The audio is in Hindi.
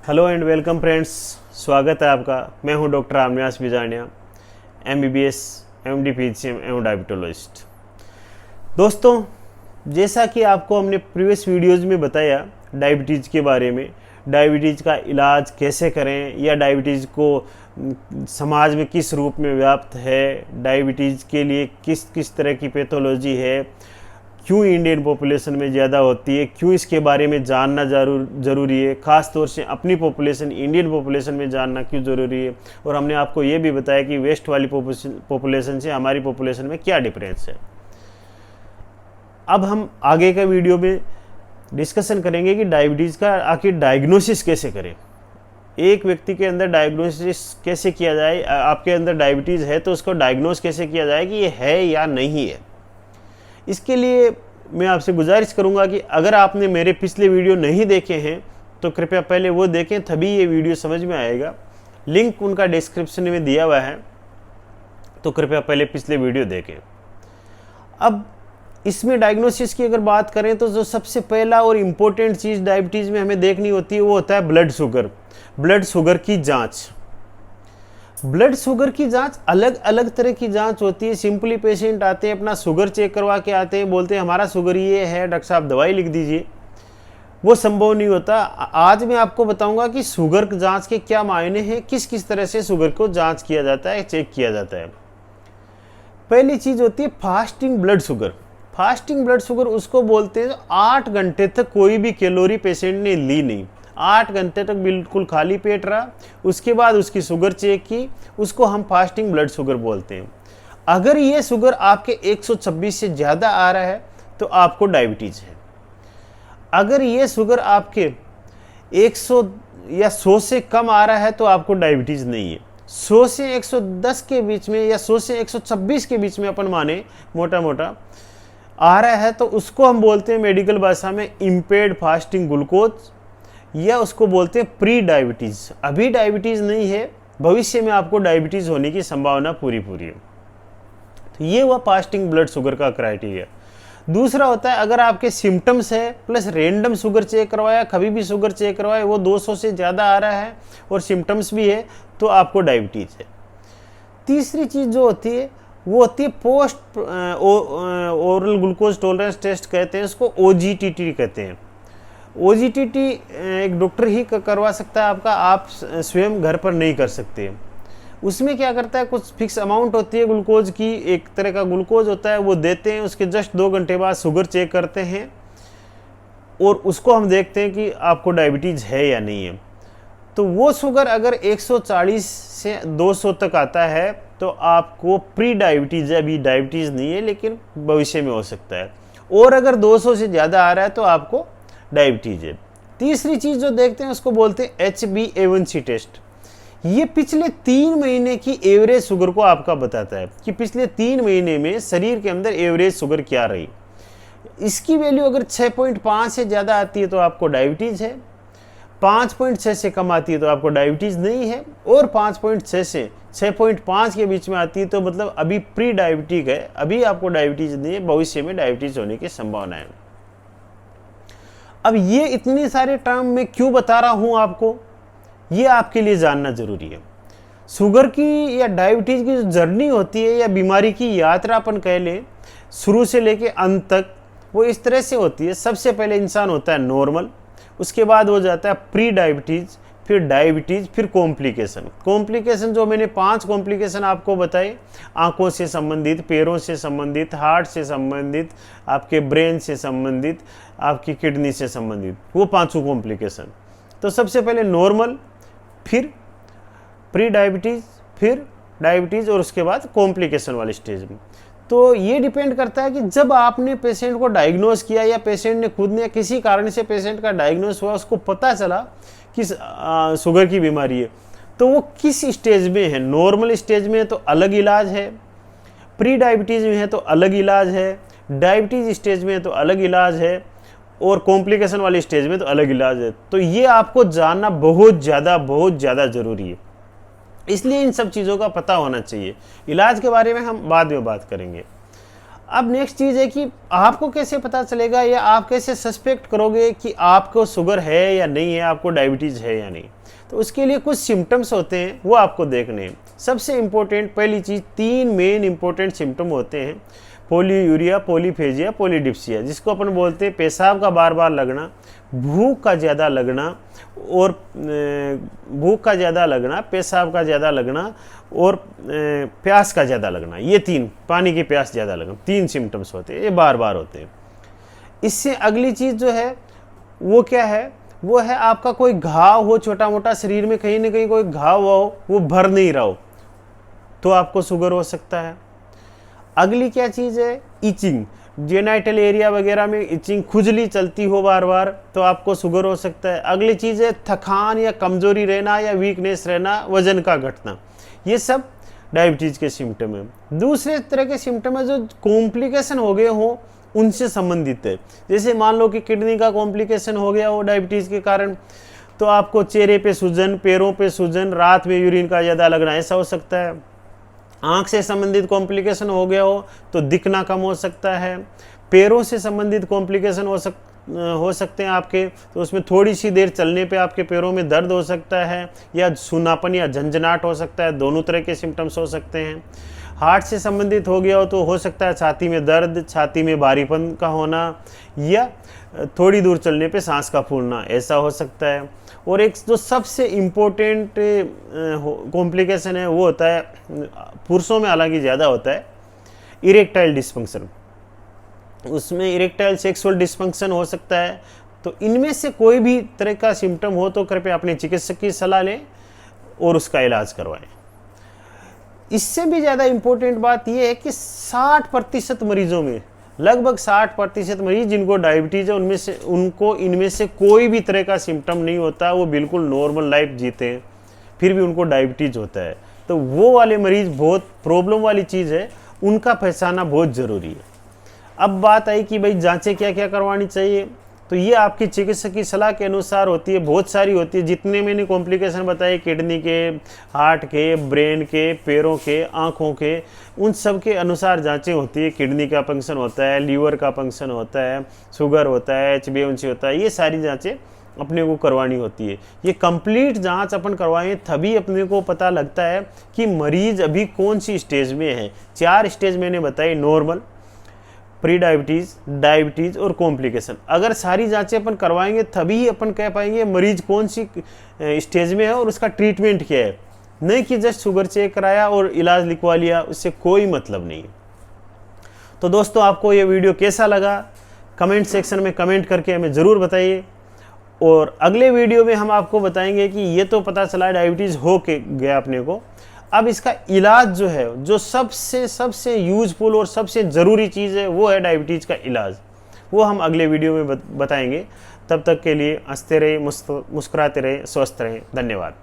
हेलो एंड वेलकम फ्रेंड्स, स्वागत है आपका। मैं हूं doctor Amniyas Bijania, MBBS, MD, PCM एवं डायबिटोलॉजिस्ट। दोस्तों, जैसा कि आपको हमने प्रीवियस वीडियोज़ में बताया डायबिटीज़ के बारे में, डायबिटीज़ का इलाज कैसे करें या डायबिटीज़ को समाज में किस रूप में व्याप्त है, डायबिटीज़ के लिए किस किस तरह की पैथोलॉजी है, क्यों इंडियन पॉपुलेशन में ज़्यादा होती है, क्यों इसके बारे में जानना ज़रूरी है, ख़ास तौर से अपनी पॉपुलेशन इंडियन पॉपुलेशन में जानना क्यों ज़रूरी है। और हमने आपको ये भी बताया कि वेस्ट वाली पॉपुलेशन से हमारी पॉपुलेशन में क्या डिफरेंस है। अब हम आगे का वीडियो में डिस्कशन करेंगे कि डायबिटीज़ का आखिर डायग्नोसिस कैसे करें, एक व्यक्ति के अंदर डायग्नोसिस कैसे किया जाए। आपके अंदर डायबिटीज़ है तो उसको डायग्नोस कैसे किया जाए कि ये है या नहीं है। इसके लिए मैं आपसे गुजारिश करूंगा कि अगर आपने मेरे पिछले वीडियो नहीं देखे हैं तो कृपया पहले वो देखें, तभी ये वीडियो समझ में आएगा। लिंक उनका डिस्क्रिप्शन में दिया हुआ है, तो कृपया पहले पिछले वीडियो देखें। अब इसमें डायग्नोसिस की अगर बात करें तो जो सबसे पहला और इम्पोर्टेंट चीज़ डायबिटीज़ में हमें देखनी होती है वो होता है ब्लड शुगर। ब्लड शुगर की जाँच। ब्लड शुगर की जांच अलग अलग तरह की जांच होती है। सिंपली पेशेंट आते हैं, अपना शुगर चेक करवा के आते हैं, बोलते हैं हमारा शुगर ये है, डॉक्टर साहब दवाई लिख दीजिए। वो संभव नहीं होता। आज मैं आपको बताऊंगा कि शुगर जांच के क्या मायने हैं, किस किस तरह से शुगर को जांच किया जाता है, चेक किया जाता है। पहली चीज़ होती है fasting blood sugar. Fasting blood sugar उसको बोलते हैं 8 घंटे तक कोई भी कैलोरी पेशेंट ने ली नहीं, 8 घंटे तक बिल्कुल खाली पेट रहा, उसके बाद उसकी शुगर चेक की, उसको हम फास्टिंग ब्लड शुगर बोलते हैं। अगर ये शुगर आपके 126 से ज़्यादा आ रहा है तो आपको डायबिटीज़ है। अगर ये शुगर आपके 100 या 100 से कम आ रहा है तो आपको डायबिटीज़ नहीं है। 100 से 110 के बीच में या 100 से 126 के बीच में अपन माने मोटा मोटा आ रहा है तो उसको हम बोलते हैं मेडिकल भाषा में इम्पेयर्ड फास्टिंग ग्लूकोज, या उसको बोलते हैं प्री डायबिटीज़। अभी डायबिटीज़ नहीं है, भविष्य में आपको डायबिटीज़ होने की संभावना पूरी है। तो ये हुआ फास्टिंग ब्लड शुगर का क्राइटेरिया। दूसरा होता है अगर आपके सिम्टम्स है प्लस रैंडम शुगर चेक करवाया, कभी भी शुगर चेक करवाया, वो 200 से ज़्यादा आ रहा है और सिम्टम्स भी है तो आपको डायबिटीज़ है। तीसरी चीज़ जो होती है वो होती है post oral glucose tolerance test कहते हैं, उसको OGTT कहते हैं। OGTT एक डॉक्टर ही करवा सकता है आपका, आप स्वयं घर पर नहीं कर सकते। उसमें क्या करता है, कुछ फिक्स अमाउंट होती है ग्लूकोज की, एक तरह का ग्लूकोज होता है, वो देते हैं, उसके जस्ट 2 घंटे बाद शुगर चेक करते हैं और उसको हम देखते हैं कि आपको डायबिटीज़ है या नहीं है। तो वो शुगर अगर 140 से 200 तक आता है तो आपको प्री डायबिटीज़ है, अभी डायबिटीज़ नहीं है लेकिन भविष्य में हो सकता है। और अगर 200 से ज़्यादा आ रहा है तो आपको डायबिटीज है। तीसरी चीज जो देखते हैं उसको बोलते हैं HbA1c टेस्ट। ये पिछले 3 महीने की एवरेज शुगर को आपका बताता है कि पिछले 3 महीने में शरीर के अंदर एवरेज शुगर क्या रही। इसकी वैल्यू अगर 6.5 से ज़्यादा आती है तो आपको डायबिटीज़ है, 5.6 से कम आती है तो आपको डायबिटीज़ नहीं है, और 5.6 से 6.5 के बीच में आती है तो मतलब अभी प्री डायबिटिक है, अभी आपको डायबिटीज़ नहीं है, भविष्य में डायबिटीज़ होने की संभावना है। अब ये इतने सारे टर्म मैं क्यों बता रहा हूं आपको, ये आपके लिए जानना जरूरी है। शुगर की या डायबिटीज की जो जर्नी होती है या बीमारी की यात्रा अपन कह लें, शुरू से लेके अंत तक, वो इस तरह से होती है। सबसे पहले इंसान होता है नॉर्मल, उसके बाद हो जाता है प्री डायबिटीज, फिर डायबिटीज, फिर कॉम्प्लिकेशन। कॉम्प्लिकेशन जो मैंने 5 कॉम्प्लिकेशन आपको बताए, आंखों से संबंधित, पैरों से संबंधित, हार्ट से संबंधित, आपके ब्रेन से संबंधित, आपकी किडनी से संबंधित, वो 5 कॉम्प्लिकेशन। तो सबसे पहले नॉर्मल, फिर प्री डायबिटीज, फिर डायबिटीज और उसके बाद कॉम्प्लिकेशन वाली स्टेज में। तो ये डिपेंड करता है कि जब आपने पेशेंट को डायग्नोस किया या पेशेंट ने खुद ने किसी कारण से पेशेंट का डायग्नोस हुआ, उसको पता चला कि शुगर की बीमारी है, तो वो किस स्टेज में है। नॉर्मल स्टेज में है तो अलग इलाज है, प्री डायबिटीज़ में है तो अलग इलाज है, डायबिटीज़ स्टेज में है तो अलग इलाज है, और कॉम्प्लिकेशन वाली स्टेज में तो अलग इलाज है। तो ये आपको जानना बहुत ज़्यादा ज़रूरी है, इसलिए इन सब चीज़ों का पता होना चाहिए। इलाज के बारे में हम बाद में बात करेंगे। अब नेक्स्ट चीज़ है कि आपको कैसे पता चलेगा या आप कैसे सस्पेक्ट करोगे कि आपको शुगर है या नहीं है, आपको डायबिटीज़ है या नहीं। तो उसके लिए कुछ सिम्टम्स होते हैं, वो आपको देखने हैं। सबसे इम्पोर्टेंट पहली चीज़, 3 मेन इम्पोर्टेंट सिम्टम होते हैं, पोलीयूरिया, पॉलीफेजिया, पॉलीडिप्सिया, जिसको अपन बोलते हैं पेशाब का बार बार लगना, भूख का ज़्यादा लगना और पेशाब का ज़्यादा लगना और प्यास का ज़्यादा लगना। ये 3, पानी की प्यास ज़्यादा लगना, 3 सिम्टम्स होते हैं, ये बार बार होते हैं। इससे अगली चीज़ जो है वो क्या है, वो है आपका कोई घाव हो छोटा मोटा शरीर में, कहीं ना कहीं कोई घाव हो, वो भर नहीं रहा हो, तो आपको शुगर हो सकता है। अगली क्या चीज़ है, इचिंग, जेनाइटल एरिया वगैरह में इचिंग, खुजली चलती हो बार बार, तो आपको शुगर हो सकता है। अगली चीज़ है थकान या कमजोरी रहना या वीकनेस रहना, वजन का घटना, ये सब डायबिटीज़ के सिम्टम है। दूसरे तरह के सिम्टम है जो कॉम्प्लिकेशन हो गए हो उनसे संबंधित है। जैसे मान लो कि किडनी का कॉम्प्लिकेशन हो गया हो डायबिटीज़ के कारण, तो आपको चेहरे पे सूजन, पैरों पे सूजन, रात में यूरिन का ज़्यादा लगना, ऐसा हो सकता है। आँख से संबंधित कॉम्प्लिकेशन हो गया हो तो दिखना कम हो सकता है। पैरों से संबंधित कॉम्प्लिकेशन हो सकते हैं आपके, तो उसमें थोड़ी सी देर चलने पे आपके पैरों में दर्द हो सकता है, या सूनापन या झंझनाहट हो सकता है, दोनों तरह के सिम्टम्स हो सकते हैं। हार्ट से संबंधित हो गया हो तो हो सकता है छाती में दर्द, छाती में भारीपन का होना, या थोड़ी दूर चलने पे सांस का फूलना, ऐसा हो सकता है। और एक जो सबसे इम्पोर्टेंट कॉम्प्लिकेशन है वो होता है, पुरुषों में हालांकि ज़्यादा होता है, इरेक्टाइल डिस्फंक्शन। उसमें इरेक्टाइल सेक्सुअल डिस्फंक्शन हो सकता है। तो इनमें से कोई भी तरह का सिम्टम हो तो कृपया अपने चिकित्सक की सलाह लें और उसका इलाज करवाएं। इससे भी ज़्यादा इम्पोर्टेंट बात यह है कि 60% मरीजों में, लगभग 60% मरीज जिनको डायबिटीज़ है, उनको इनमें से कोई भी तरह का सिम्टम नहीं होता, वो बिल्कुल नॉर्मल लाइफ जीते हैं, फिर भी उनको डायबिटीज़ होता है। तो वो वाले मरीज बहुत प्रॉब्लम वाली चीज़ है, उनका पहचाना बहुत ज़रूरी है। अब बात आई कि भाई जांचें क्या क्या करवानी चाहिए, तो ये आपकी चिकित्सक की सलाह के अनुसार होती है, बहुत सारी होती है। जितने मैंने कॉम्प्लिकेशन बताए, किडनी के, हार्ट के, ब्रेन के, पैरों के, आँखों के, उन सब के अनुसार जांचें होती है। किडनी का फंक्शन होता है, लीवर का फंक्शन होता है, शुगर होता है, HbA1c होता है, ये सारी जांचें अपने को करवानी होती है। ये कंप्लीट जांच अपन करवाएं तभी अपने को पता लगता है कि मरीज अभी कौन सी स्टेज में है। 4 स्टेज मैंने बताई, नॉर्मल, प्री डायबिटीज़, डायबिटीज़ और कॉम्प्लिकेशन। अगर सारी जांचें अपन करवाएंगे तभी अपन कह पाएंगे मरीज कौन सी स्टेज में है और उसका ट्रीटमेंट क्या है। नहीं कि जस्ट शुगर चेक कराया और इलाज लिखवा लिया, उससे कोई मतलब नहीं है। तो दोस्तों, आपको ये वीडियो कैसा लगा कमेंट सेक्शन में कमेंट करके हमें ज़रूर बताइए। और अगले वीडियो में हम आपको बताएंगे कि ये तो पता चला डायबिटीज़ हो के गया अपने को, अब इसका इलाज जो है, जो सबसे यूजफुल और सबसे ज़रूरी चीज़ है, वो है डायबिटीज़ का इलाज। वो हम अगले वीडियो में बताएंगे। तब तक के लिए हंसते रहे, मुस्कुराते रहे, स्वस्थ रहें। धन्यवाद।